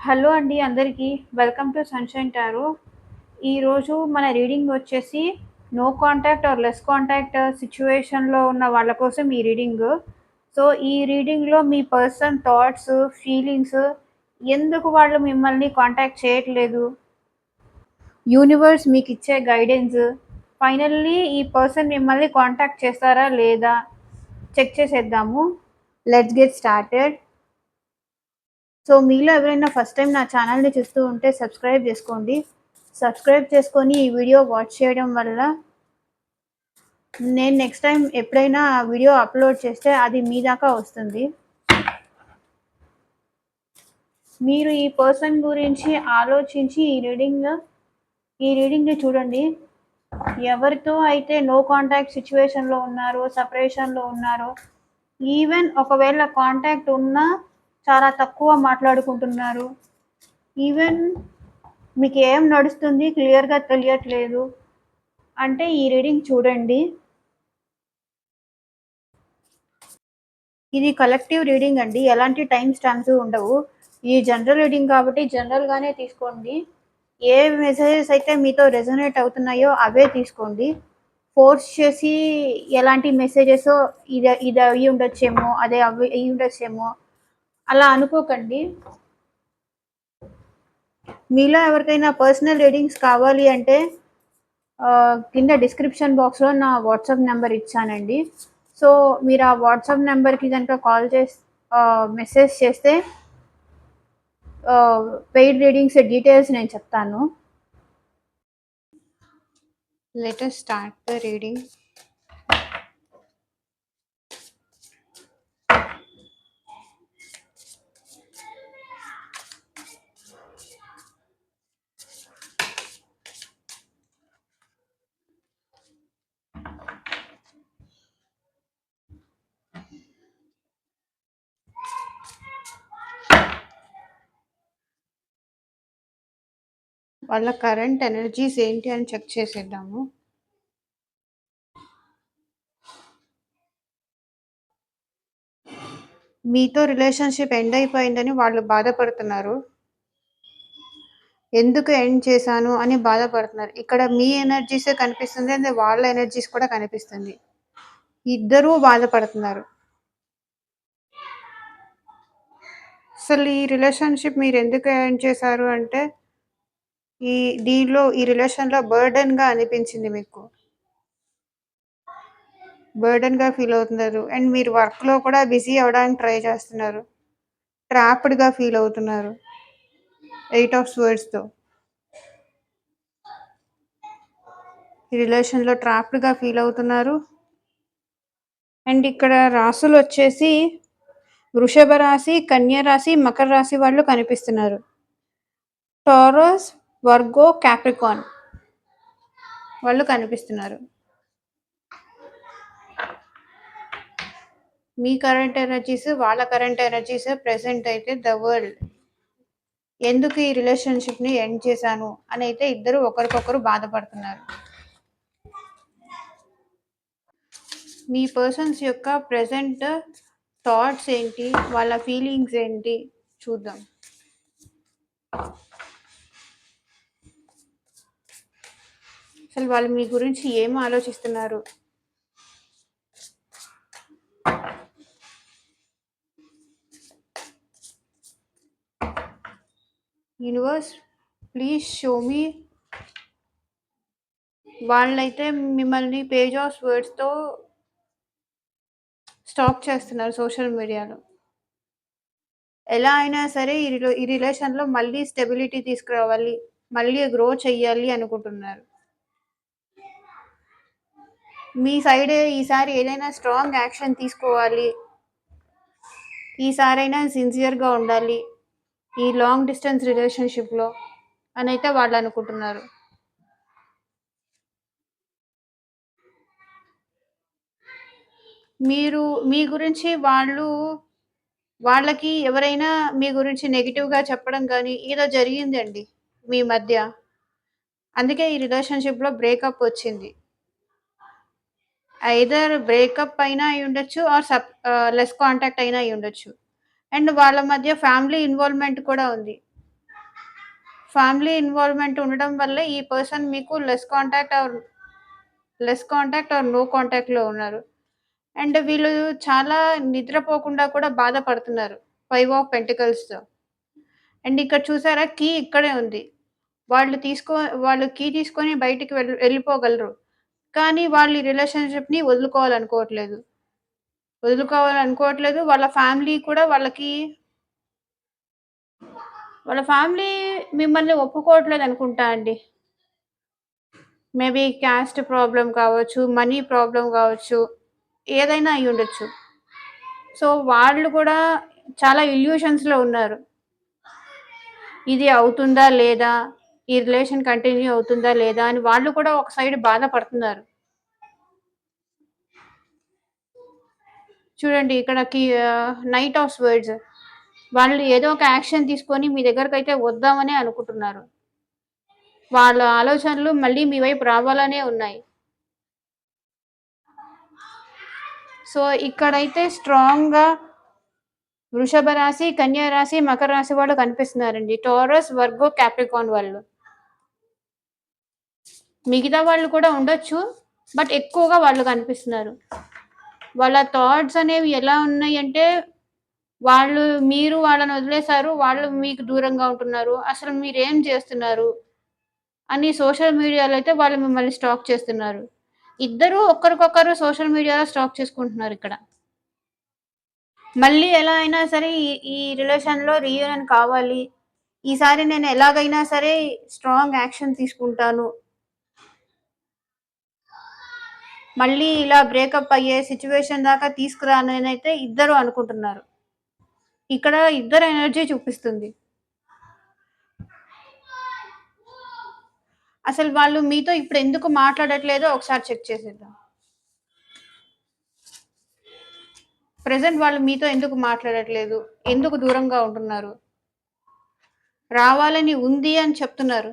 Hello అండి అందరికీ. Welcome to Sunshine Tarot. ఈరోజు మన రీడింగ్ వచ్చేసి no contact or less contact సిట్యుయేషన్‌లో ఉన్న వాళ్ళ కోసం ఈ రీడింగు. సో, ఈ రీడింగ్‌లో మీ పర్సన్ థాట్స్, ఫీలింగ్స్ ఎందుకు వాళ్ళు మిమ్మల్ని కాంటాక్ట్ చేయట్లేదు, యూనివర్స్ మీకిచ్చే గైడెన్స్, ఫైనల్లీ ఈ పర్సన్ మిమ్మల్ని కాంటాక్ట్ చేస్తారా లేదా చెక్ చేసేద్దాము. Let's get started. సో, మీలో ఎవరైనా ఫస్ట్ టైమ్ నా ఛానల్‌ని చూస్తూ ఉంటే సబ్స్క్రైబ్ జేసుకోండి. సబ్స్క్రైబ్ చేసుకొని ఈ వీడియో వాచ్ చేయడం వల్ల నేను నెక్స్ట్ టైమ్ ఎప్పుడైనా వీడియో అప్‌లోడ్ చేస్తే అది మీ దాకా వస్తుంది. మీరు ఈ పర్సన్ గురించి ఆలోచించి ఈ రీడింగ్‌ని చూడండి. ఎవరితో అయితే నో కాంటాక్ట్ సిట్యుయేషన్‌లో ఉన్నారో, సెపరేషన్‌లో ఉన్నారో, ఈవెన్ ఒకవేళ కాంటాక్ట్ ఉన్నా చాలా తక్కువ మాట్లాడుకుంటున్నారు. ఈవెన్ మీకేం నడుస్తుంది క్లియర్‌గా తెలియట్లేదు అంటే ఈ రీడింగ్ చూడండి. ఇది కలెక్టివ్ రీడింగ్ అండి. ఎలాంటి టైమ్ స్టాంప్స్ ఉండవు. ఈ జనరల్ రీడింగ్ కాబట్టి జనరల్‌గానే తీసుకోండి. ఏ మెసేజెస్ అయితే మీతో రెజొనేట్ అవుతున్నాయో అవే తీసుకోండి. ఫోర్స్ చేసి ఎలాంటి మెసేజెసో ఇది అయ్యుండొచ్చేమో, అదే అయ్యుండొచ్చేమో అలా అనుకోకండి. మీలో ఎవరికైనా పర్సనల్ రీడింగ్స్ కావాలి అంటే కింద డిస్క్రిప్షన్ బాక్స్‌లో నా వాట్సాప్ నెంబర్ ఇచ్చానండి. సో, మీరు ఆ వాట్సాప్ నెంబర్‌కి గనుక మెసేజ్ చేస్తే పెయిడ్ రీడింగ్స్ డీటెయిల్స్ నేను చెప్తాను. Let us start the reading. వాళ్ళ కరెంట్ ఎనర్జీస్ ఏంటి అని చెక్ చేసేద్దాము. మీతో రిలేషన్‌షిప్ ఎండ్ అయిపోయిందని వాళ్ళు బాధపడుతున్నారు. ఎందుకు ఎండ్ చేశాను అని బాధపడుతున్నారు. ఇక్కడ మీ ఎనర్జీసే కనిపిస్తుంది. అండ్ వాళ్ళ ఎనర్జీస్ కూడా కనిపిస్తుంది. ఇద్దరూ బాధపడుతున్నారు. అసలు ఈ రిలేషన్‌షిప్ మీరెందుకు ఎండ్ చేశారు అంటే, ఈ రిలేషన్‌లో బర్డెన్‌గా అనిపించింది మీకు. బర్డెన్‌గా ఫీల్ అవుతున్నారు. అండ్ మీరు వర్క్‌లో కూడా బిజీ అవ్వడానికి ట్రై చేస్తున్నారు. ట్రాప్డ్‌గా ఫీల్ అవుతున్నారు. 8 ఆఫ్ స్వర్డ్స్‌తో. ఈ రిలేషన్‌లో ట్రాప్డ్‌గా ఫీల్ అవుతున్నారు. అండ్ ఇక్కడ రాసులొచ్చేసి వృషభ రాశి, కన్య రాశి, మకర రాశి వాళ్ళు కనిపిస్తున్నారు. టారస్, వర్గో, క్యాప్రికాన్ వాళ్ళు కనిపిస్తున్నారు. మీ కరెంట్ ఎనర్జీస్, వాళ్ళ కరెంట్ ఎనర్జీస్ ప్రెజెంట్ అయితే ద వరల్డ్. ఎందుకు ఈ రిలేషన్‌షిప్‌ని ఎండ్ చేశాను అని అయితే ఇద్దరు ఒకరికొకరు బాధపడుతున్నారు. మీ పర్సన్స్ యొక్క ప్రెజెంట్ థాట్స్ ఏంటి, వాళ్ళ ఫీలింగ్స్ ఏంటి చూద్దాం. అసలు వాళ్ళు మీ గురించి ఏం ఆలోచిస్తున్నారు? Universe please show me. వాళ్ళైతే మిమ్మల్ని పేజ్ ఆఫ్ వర్డ్స్‌తో స్టాక్ చేస్తున్నారు సోషల్ మీడియాలో. ఎలా అయినా సరే ఈ రిలేషన్‌లో మళ్ళీ స్టెబిలిటీ తీసుకురావాలి, మళ్ళీ గ్రో చెయ్యాలి అనుకుంటున్నారు. మీ సైడ్ ఈసారి ఏదైనా స్ట్రాంగ్ యాక్షన్ తీసుకోవాలి. ఈసారైనా సిన్సియర్‌గా ఉండాలి ఈ లాంగ్ డిస్టెన్స్ రిలేషన్‌షిప్‌లో అనైతే వాళ్ళు అనుకుంటున్నారు. మీరు మీ గురించి వాళ్ళకి ఎవరైనా మీ గురించి నెగెటివ్‌గా చెప్పడం గానీ ఏదో జరిగిందండి మీ మధ్య. అందుకే ఈ రిలేషన్‌షిప్‌లో బ్రేకప్ వచ్చింది. ఐదర్ బ్రేకప్ అయినా అయ్యుండొచ్చు ఆర్ లెస్ కాంటాక్ట్ అయినా అయ్యుండొచ్చు. అండ్ వాళ్ళ మధ్య ఫ్యామిలీ ఇన్వాల్వ్‌మెంట్ కూడా ఉంది. ఫ్యామిలీ ఇన్వాల్వ్‌మెంట్ ఉండడం వల్ల ఈ పర్సన్ మీకు లెస్ కాంటాక్ట్ ఆర్ నో కాంటాక్ట్‌లో ఉన్నారు. అండ్ వీళ్ళు చాలా నిద్రపోకుండా కూడా బాధపడుతున్నారు. 5 ఆఫ్ పెంటికల్స్‌తో. అండ్ ఇక్కడ చూసారా కీ ఇక్కడే ఉంది. వాళ్ళు తీసుకో వాళ్ళు కీ తీసుకొని బయటికి వెళ్ళిపోగలరు. కానీ వాళ్ళు ఈ రిలేషన్‌షిప్‌ని వదులుకోవాలనుకోవట్లేదు. వాళ్ళ ఫ్యామిలీ మిమ్మల్ని ఒప్పుకోవట్లేదనుకుంటా అండి. మేబీ క్యాస్ట్ ప్రాబ్లమ్ కావచ్చు, మనీ ప్రాబ్లమ్ కావచ్చు, ఏదైనా అయ్యుండొచ్చు. సో, వాళ్ళు కూడా చాలా ఇల్యూషన్స్‌లో ఉన్నారు. ఇది అవుతుందా లేదా? ఈ రిలేషన్ కంటిన్యూ అవుతుందా లేదా? అని వాళ్ళు కూడా ఒక సైడ్ బాధపడుతున్నారు. చూడండి ఇక్కడ నైట్ ఆఫ్ స్వర్డ్స్. వాళ్ళు ఏదో ఒక యాక్షన్ తీసుకొని మీ దగ్గరకైతే వద్దామనే అనుకుంటున్నారు. వాళ్ళ ఆలోచనలు మళ్ళీ మీ వైపు రావాలనే ఉన్నాయి. సో, ఇక్కడైతే స్ట్రాంగ్‌గా వృషభ రాశి, కన్యా రాశి, మకర రాశి వాళ్ళు కనిపిస్తున్నారండి. టారస్, వర్గో, క్యాప్రికాన్ వాళ్ళు. మిగతా వాళ్ళు కూడా ఉండొచ్చు. బట్ ఎక్కువగా వాళ్ళు కనిపిస్తున్నారు. వాళ్ళ థాట్స్ అనేవి ఎలా ఉన్నాయంటే, మీరు వాళ్ళని వదిలేసారు. వాళ్ళు మీకు దూరంగా ఉంటున్నారు. అసలు మీరేం చేస్తున్నారు? అని సోషల్ మీడియాలో అయితే వాళ్ళు మిమ్మల్ని స్టాక్ చేస్తున్నారు. ఇద్దరూ ఒకరికొకరు సోషల్ మీడియాలో స్టాక్ చేసుకుంటున్నారిక్కడ. మళ్ళీ ఎలా అయినా సరే ఈ రిలేషన్‌లో రీయూనియన్ కావాలి. ఈసారి నేను ఎలాగైనా సరే స్ట్రాంగ్ యాక్షన్ తీసుకుంటాను. మళ్ళీ ఇలా బ్రేకప్ అయ్యే సిట్యుయేషన్ దాకా తీసుకురాననైతే ఇద్దరు అనుకుంటున్నారు. ఇక్కడ ఇద్దరి ఎనర్జీ చూపిస్తుంది. అసలు వాళ్ళు మీతో ఇప్పుడు ఎందుకు మాట్లాడట్లేదో ఒకసారి చెక్ చేసేద్దాం. ప్రెజెంట్ వాళ్ళు మీతో ఎందుకు మాట్లాడట్లేదు? ఎందుకు దూరంగా ఉంటున్నారు? రావాలని ఉంది అని చెప్తున్నారు.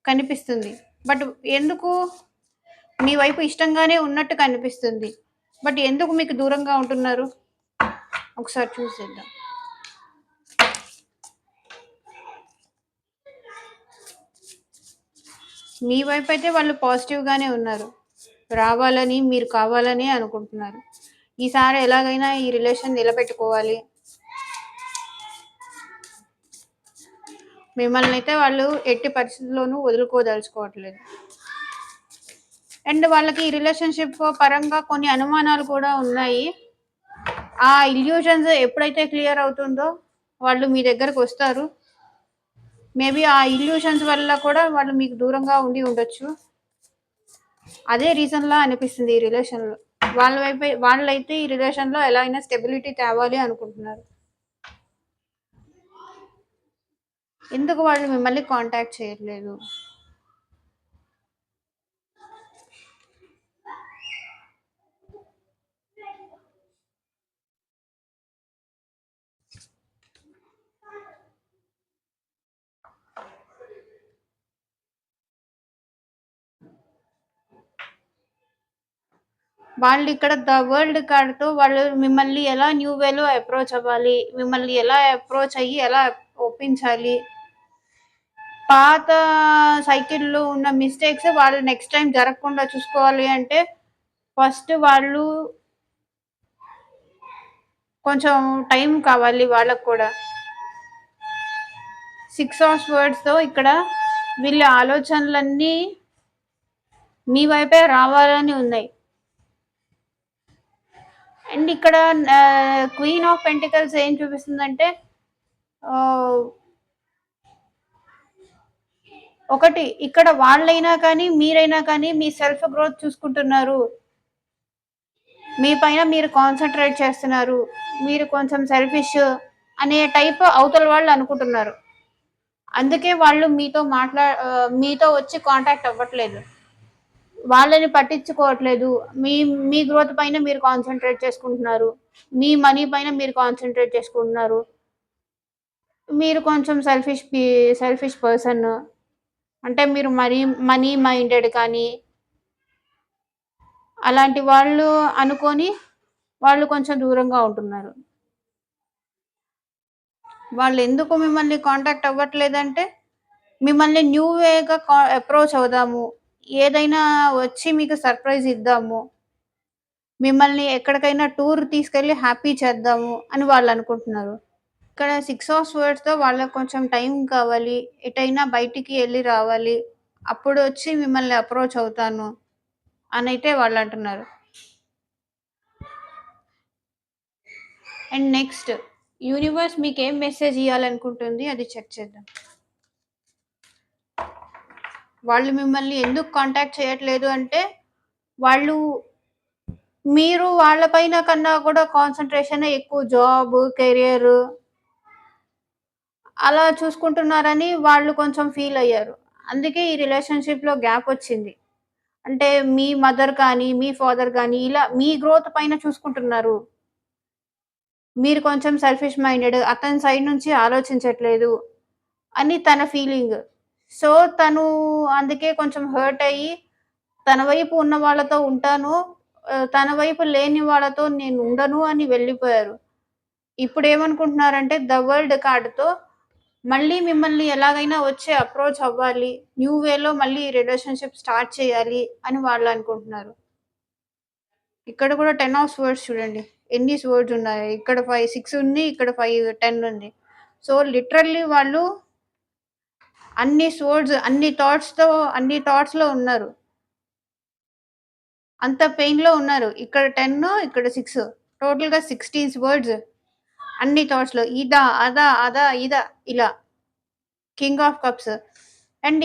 కనిపిస్తుంది. బట్ ఎందుకు? మీ వైపు ఇష్టంగానే ఉన్నట్టు కనిపిస్తుంది. బట్ ఎందుకు మీకు దూరంగా ఉంటున్నారు? ఒకసారి చూసేద్దాం. మీ వైపు అయితే వాళ్ళు పాజిటివ్‌గానే ఉన్నారు. రావాలని, మీరు కావాలని అనుకుంటున్నారు. ఈసారి ఎలాగైనా ఈ రిలేషన్ నిలబెట్టుకోవాలి. మిమ్మల్నైతే వాళ్ళు ఎట్టి పరిస్థితుల్లోనూ వదులుకోదలుచుకోవట్లేదు. అండ్ వాళ్ళకి ఈ రిలేషన్‌షిప్ పరంగా కొన్ని అనుమానాలు కూడా ఉన్నాయి. ఆ ఇల్యూషన్స్ ఎప్పుడైతే క్లియర్ అవుతుందో వాళ్ళు మీ దగ్గరకొస్తారు. మేబీ ఆ ఇల్యూషన్స్ వల్ల కూడా వాళ్ళు మీకు దూరంగా ఉండి ఉండొచ్చు. అదే రీజన్‌లా అనిపిస్తుంది ఈ రిలేషన్‌లో. వాళ్ళైతే ఈ రిలేషన్‌లో ఎలా అయినా స్టెబిలిటీ తేవాలి అనుకుంటున్నారు. ఎందుకు వాళ్ళు మిమ్మల్ని కాంటాక్ట్ చేయట్లేదు? వాళ్ళు ఇక్కడ ద వరల్డ్ కార్డ్‌తో వాళ్ళు మిమ్మల్ని ఎలా న్యూ వేలో అప్రోచ్ అవ్వాలి, మిమ్మల్ని ఎలా అప్రోచ్ అయ్యి ఎలా ఒప్పించాలి, పాత సైకిల్‌లో ఉన్న మిస్టేక్స్ వాళ్ళు నెక్స్ట్ టైమ్ జరగకుండా చూసుకోవాలి అంటే ఫస్ట్ వాళ్ళు కొంచెం టైం కావాలి వాళ్ళకి కూడా. 6 ఆఫ్ స్వర్డ్స్‌తో ఇక్కడ వీళ్ళ ఆలోచనలన్నీ మీ వైపే రావాలని ఉన్నాయి. అండ్ ఇక్కడ క్వీన్ ఆఫ్ పెంటికల్స్ ఏం చూపిస్తుందంటే ఒకటి ఇక్కడ వాళ్ళైనా కానీ, మీరైనా కానీ మీ సెల్ఫ్ గ్రోత్ చూసుకుంటున్నారు. మీ పైన మీరు కాన్సంట్రేట్ చేస్తున్నారు. మీరు కొంచెం సెల్ఫిష్ అనే టైప్ అవతల వాళ్ళు అనుకుంటున్నారు. అందుకే వాళ్ళు మీతో వచ్చి కాంటాక్ట్ అవ్వట్లేదు. వాళ్ళని పట్టించుకోవట్లేదు. మీ మీ గ్రోత్ పైన మీరు కాన్సంట్రేట్ చేసుకుంటున్నారు. మీ మనీ పైన మీరు కాన్సంట్రేట్ చేసుకుంటున్నారు. మీరు కొంచెం సెల్ఫిష్ పర్సన్. అంటే మీరు మనీ మైండెడ్ కానీ అలాంటి వాళ్ళు అనుకోని వాళ్ళు కొంచెం దూరంగా ఉంటున్నారు. వాళ్ళు ఎందుకు మిమ్మల్ని కాంటాక్ట్ అవ్వట్లేదంటే మిమ్మల్ని న్యూ వేగా అప్రోచ్ అవుదాము. ఏదైనా వచ్చి మీకు సర్ప్రైజ్ ఇద్దాము. మిమ్మల్ని ఎక్కడికైనా టూర్ తీసుకెళ్ళి హ్యాపీ చేద్దాము అని వాళ్ళనుకుంటున్నారు. ఇక్కడ 6 ఆఫ్ స్వర్డ్స్‌తో వాళ్ళకి కొంచెం టైం కావాలి. ఎటైనా బయటికి ఎళ్లి రావాలి. అప్పుడొచ్చి మిమ్మల్ని అప్రోచ్ అవుతాను అనైతే వాళ్ళంటున్నారు. అండ్ నెక్స్ట్ యూనివర్స్ మీకేం మెసేజ్ ఇయ్యాలనుకుంటుంది అది చెక్ చేద్దాం. వాళ్ళు మిమ్మల్ని ఎందుకు కాంటాక్ట్ చేయట్లేదు అంటే, వాళ్ళు మీరు వాళ్ళ పైన కన్నా కూడా కాన్సంట్రేషనే ఎక్కువ జాబ్, కెరియర్ అలా చూసుకుంటున్నారని వాళ్ళు కొంచెం ఫీల్ అయ్యారు. అందుకే ఈ రిలేషన్‌షిప్‌లో గ్యాప్ వచ్చింది. అంటే మీ మదర్ కానీ, మీ ఫాదర్ గానీ ఇలా మీ గ్రోత్ పైన చూసుకుంటున్నారు. మీరు కొంచెం సెల్ఫిష్ మైండెడ్ అతని సైడ్ నుంచి ఆలోచించట్లేదు అని తన ఫీలింగ్. సో, తను అందుకే కొంచెం హర్ట్ అయ్యి, తన వైపు ఉన్న వాళ్ళతో ఉంటాను. తన వైపు లేని వాళ్ళతో నేను ఉండను అని వెళ్ళిపోయారు. ఇప్పుడేమనుకుంటున్నారంటే ద వరల్డ్ కార్డ్‌తో మళ్ళీ మిమ్మల్ని ఎలాగైనా వచ్చి అప్రోచ్ అవ్వాలి. న్యూ వేలో మళ్ళీ రిలేషన్‌షిప్ స్టార్ట్ చేయాలి అని వాళ్ళనుకుంటున్నారు. ఇక్కడ కూడా 10 ఆఫ్ స్వర్డ్స్ చూడండి. ఎన్ని స్వర్డ్స్ ఉన్నాయి. ఇక్కడ 5, 6 ఉంది. ఇక్కడ 5, 10 ఉంది. సో, లిటరల్లీ వాళ్ళు అన్ని స్వర్డ్స్, అన్ని థాట్స్‌లో ఉన్నారు. అంత పెయిన్‌లో ఉన్నారు. ఇక్కడ 10 ఇక్కడ 6 టోటల్‌గా 16 స్వర్డ్స్ అన్ని థాట్స్‌లో. ఇదా, అదా, అదా, ఇదా ఇలా. King of cups. అండ్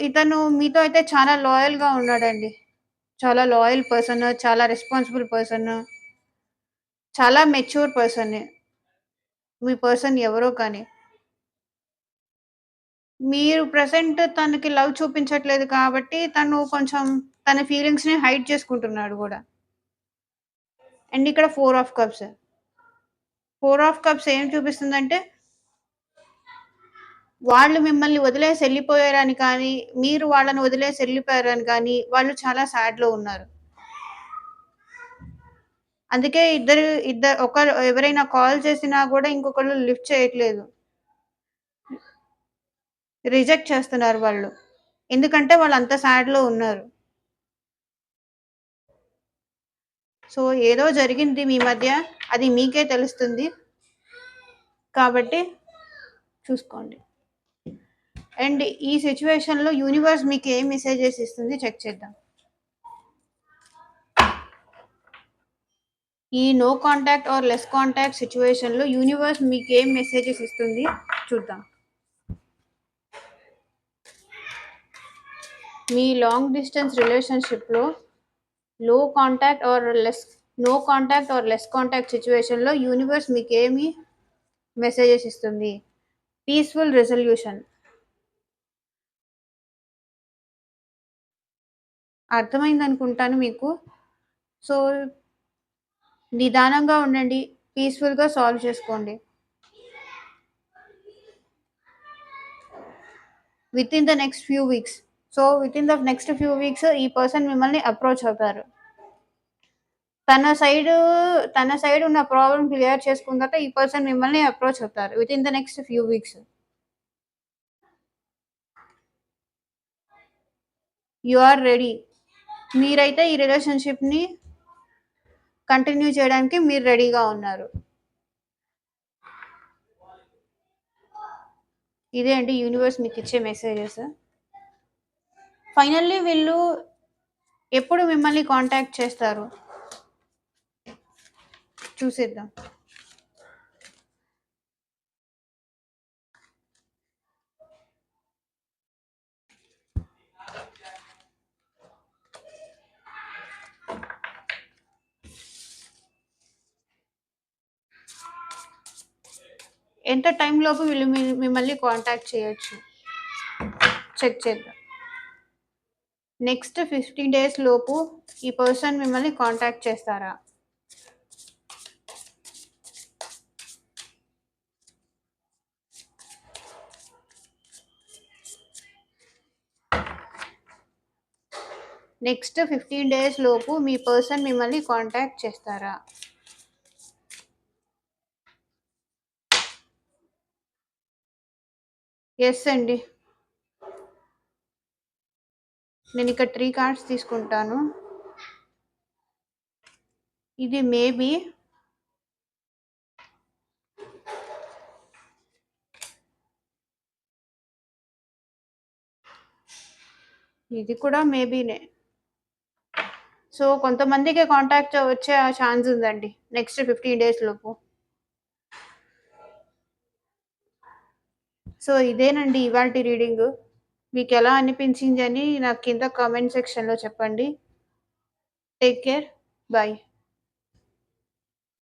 ఇతను మీతో అయితే చాలా లాయల్‌గా ఉన్నాడండి. చాలా లాయల్ పర్సన్, చాలా రెస్పాన్సిబుల్ పర్సన్, చాలా మెచ్యూర్ పర్సన్. మీ పర్సన్ ఎవరో కానీ. మీరు ప్రెజెంట్ తనకి లవ్ చూపించట్లేదు కాబట్టి తను కొంచెం తన ఫీలింగ్స్‌ని హైడ్ చేసుకుంటున్నాడు గూడా. అండ్ ఇక్కడ 4 ఆఫ్ కప్స్. 4 ఆఫ్ కప్స్ ఏం చూపిస్తుందంటే, వాళ్ళు మిమ్మల్ని వదిలేసి ఎళ్ళిపోయారని కానీ, మీరు వాళ్ళని వదిలేసి ఎళ్ళిపోయారని కానీ, వాళ్ళు చాలా సాడ్‌లో ఉన్నారు. అందుకే ఒకరు ఎవరైనా కాల్ చేసినా గూడా ఇంకొకళ్ళు లిఫ్ట్ చేయట్లేదు. రిజెక్ట్ చేస్తున్నారు వాళ్ళు. ఎందుకంటే వాళ్ళంత సాడ్‌లో ఉన్నారు. సో, ఏదో జరిగింది మీ మధ్య. అది మీకే తెలుస్తుంది. కాబట్టి చూసుకోండి. అండ్ ఈ సిట్యుయేషన్‌లో యూనివర్స్ మీకు ఏం మెసేజెస్ ఇస్తుంది చెక్ చేద్దాం. ఈ no contact or less contact సిట్యుయేషన్‌లో యూనివర్స్ మీకు ఏం మెసేజెస్ ఇస్తుంది చూద్దాం. మీ లాంగ్ డిస్టెన్స్ రిలేషన్‌షిప్‌లో low contact or less no contact or less contact సిట్యుయేషన్‌లో యూనివర్స్ మీకేమి మెసేజెస్ ఇస్తుంది? Peaceful resolution. అర్థమైందనుకుంటాను మీకు. సో, నిదానంగా ఉండండి. పీస్‌ఫుల్‌గా సాల్వ్ చేసుకోండి. Within the next few weeks. So, within the next few weeks ఈ పర్సన్ మిమ్మల్ని అప్రోచ్ అవుతారు. తన సైడు తన సైడ్ ఉన్న ప్రాబ్లమ్ క్లియర్ చేసుకున్న తర్వాత ఈ పర్సన్ మిమ్మల్ని అప్రోచ్ అవుతారు. Within the next few weeks. You are ready. మీరైతే ఈ రిలేషన్‌షిప్‌ని కంటిన్యూ చేయడానికి మీరు రెడీగా ఉన్నారు. ఇదే అండి యూనివర్స్ మీకిచ్చే మెసేజెస్. ఫైనల్లీ వీళ్ళు ఎప్పుడు మిమ్మల్ని కాంటాక్ట్ చేస్తారు? చూసేద్దాం. ఎంత టైంలోపు వీళ్ళు మిమ్మల్ని కాంటాక్ట్ చేయొచ్చు? చెక్ చేద్దాం. నెక్స్ట్ 15 డేస్ లోపు ఈ పర్సన్ మిమ్మల్ని కాంటాక్ట్ చేస్తారా? నెక్స్ట్ 15 డేస్ లోపు మీ పర్సన్ మిమ్మల్ని కాంటాక్ట్ చేస్తారా? యెస్ అండి. నేను ఇక్కడ 3 కార్డ్స్ తీసుకుంటాను. ఇది మేబీ. ఇది కూడా మేబీనే. సో, కొంతమందికే కాంటాక్ట్ వచ్చే ఛాన్స్ ఉందండి నెక్స్ట్ 15 డేస్ లోపు. సో, ఇదేనండి ఇవాల్టి రీడింగు. మీకెలా అనిపించిందని నాకు కింద కామెంట్ సెక్షన్‌లో చెప్పండి. Take care. బై.